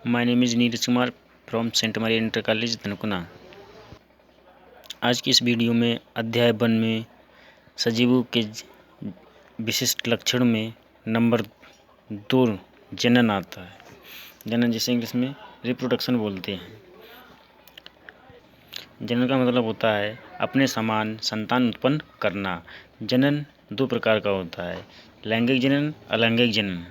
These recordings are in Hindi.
My name is Neeraj Kumar from Saint Maria inter college Dhankuna. आज की इस वीडियो में अध्याय 1 में सजीवों के विशिष्ट लक्षण में नंबर 2 जनन आता है। जनन जिसे इंग्लिश में रिप्रोडक्शन बोलते हैं। जनन का मतलब होता है अपने समान संतान उत्पन्न करना। जनन 2 प्रकार का होता है, लैंगिक जनन, अलैंगिक जनन।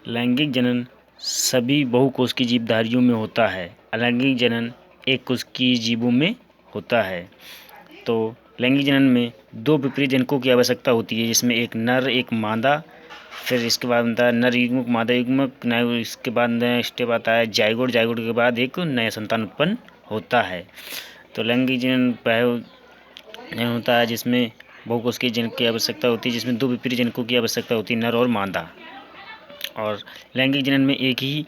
लैंगिक जनन सभी बहुकोशिकीय जीवधारियों में होता है। अलैंगिक जनन एक कोशिकीय जीवों में होता है। तो लैंगिक जनन में 2 विपरीत जनकों की आवश्यकता होती है, जिसमें एक नर एक मादा। फिर इसके बाद बनता है नर युग्मक मादा युग्मक। इसके बाद स्टेप आता है जाइगोट। जाइगोट के बाद एक नया संतान उत्पन्न होता है। तो लैंगिक जनन पहले होता है जिसमें बहुकोशिकीय जनक की आवश्यकता होती है, जिसमें 2 विपरीत जनकों की आवश्यकता होती है, नर और मादा। और लैंगिक जनन में एक ही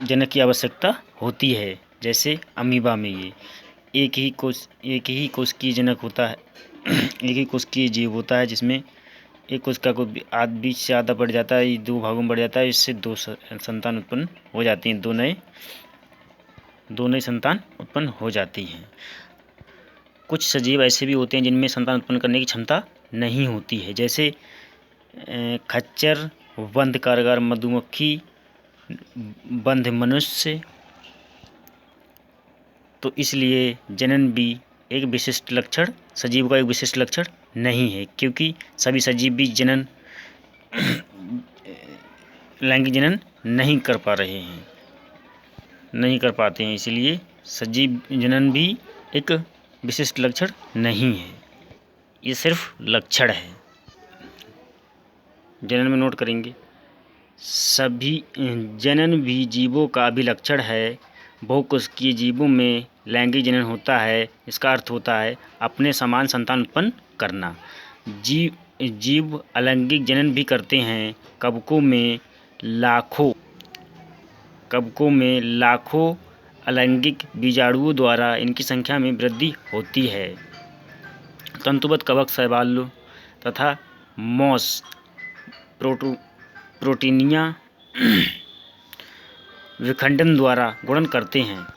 जनक की आवश्यकता होती है, जैसे अमीबा में ये एक ही कोशिकीय जनक होता है। एक ही कोशिकीय जीव होता है, जिसमें एक कोशिका को बीच से आधा बढ़ जाता है, 2 भागों में बढ़ जाता है। इससे 2 संतान उत्पन्न हो जाती हैं, 2 नए संतान उत्पन्न हो जाती हैं। कुछ सजीव ऐसे भी होते हैं जिनमें संतान उत्पन्न करने की क्षमता नहीं होती है, जैसे खच्चर, बंध कारागार मधुमक्खी, बंध मनुष्य। तो इसलिए जनन भी एक विशिष्ट लक्षण, सजीव का एक विशिष्ट लक्षण नहीं है, क्योंकि सभी सजीव भी जनन लैंगिक जनन नहीं कर पाते हैं। इसलिए सजीव जनन भी एक विशिष्ट लक्षण नहीं है, ये सिर्फ लक्षण है। जनन में नोट करेंगे, सभी जनन भी जीवों का अभिलक्षण है। बहुकोशिकीय जीवों में लैंगिक जनन होता है। इसका अर्थ होता है अपने समान संतान उत्पन्न करना। जीव अलैंगिक जनन भी करते हैं। कवकों में लाखों अलैंगिक बीजाणुओं द्वारा इनकी संख्या में वृद्धि होती है। तंतुबद्ध कवक शैवाल तथा मॉस प्रोटीनिया विखंडन द्वारा गुणन करते हैं,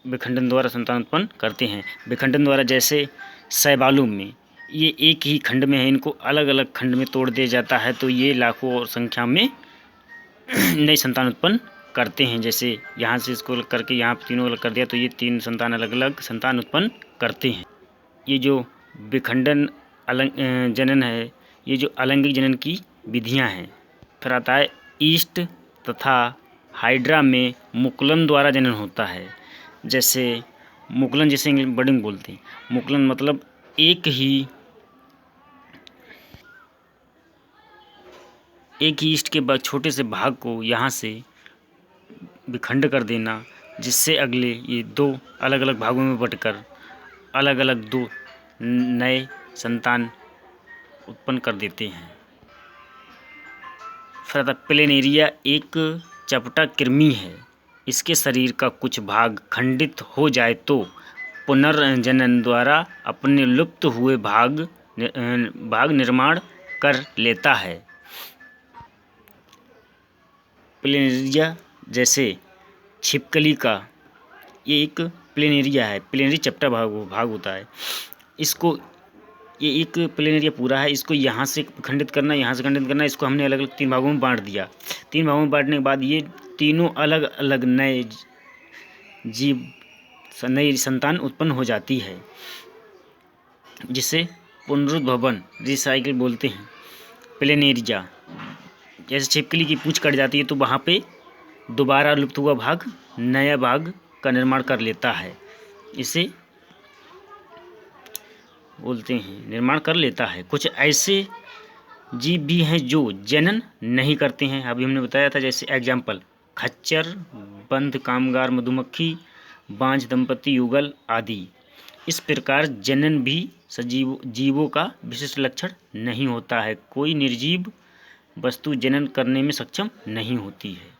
विखंडन द्वारा संतान उत्पन्न करते हैं। विखंडन द्वारा जैसे शैवालों में ये एक ही खंड में है, इनको अलग अलग खंड में तोड़ दिया जाता है, तो ये लाखों संख्या में नई संतान उत्पन्न करते हैं। जैसे यहाँ से इसको अलग करके यहाँ तीनों अलग कर दिया, तो ये 3 संतान अलग अलग संतान उत्पन्न करते हैं। ये जो विखंडन जनन है, ये जो अलैंगिक जनन की विधियाँ हैं। फिर आता है ईस्ट तथा हाइड्रा में मुकुलन द्वारा जनन होता है। जैसे मुकुलन जिसे इंग्लिश में बडिंग बोलते हैं। मुकुलन मतलब एक ही ईस्ट के छोटे से भाग को यहाँ से विखंड कर देना, जिससे अगले ये 2 अलग अलग भागों में बंटकर अलग अलग 2 नए संतान उत्पन्न कर देते हैं। फिर प्लेनेरिया एक चपटा कृमि है। इसके शरीर का कुछ भाग खंडित हो जाए तो पुनर्जनन द्वारा अपने लुप्त हुए भाग निर्माण कर लेता है। प्लेनेरिया जैसे छिपकली का ये एक प्लेनेरिया है। प्लेनेरी चपटा भाग होता है। इसको ये एक प्लेनेरिया पूरा है, इसको यहाँ से खंडित करना, यहाँ से खंडित करना। इसको हमने अलग अलग 3 भागों में बांट दिया। 3 भागों में बांटने के बाद ये तीनों अलग अलग नए नई संतान उत्पन्न हो जाती है, जिसे पुनरुद्भवन रिसाइकिल बोलते हैं। प्लेनेरिया जैसे छिपकली की पूंछ कट जाती है, तो वहाँ पे दोबारा लुप्त हुआ भाग नया भाग का निर्माण कर लेता है, इसे बोलते हैं निर्माण कर लेता है। कुछ ऐसे जीव भी हैं जो जनन नहीं करते हैं, अभी हमने बताया था। जैसे एग्जाम्पल खच्चर, बंध कामगार मधुमक्खी, बांझ दंपति युगल आदि। इस प्रकार जनन भी जीवों का विशिष्ट लक्षण नहीं होता है। कोई निर्जीव वस्तु जनन करने में सक्षम नहीं होती है।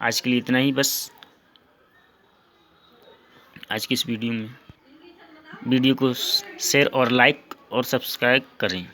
आज के लिए इतना ही बस। आज की इस वीडियो को शेयर और लाइक और सब्सक्राइब करें।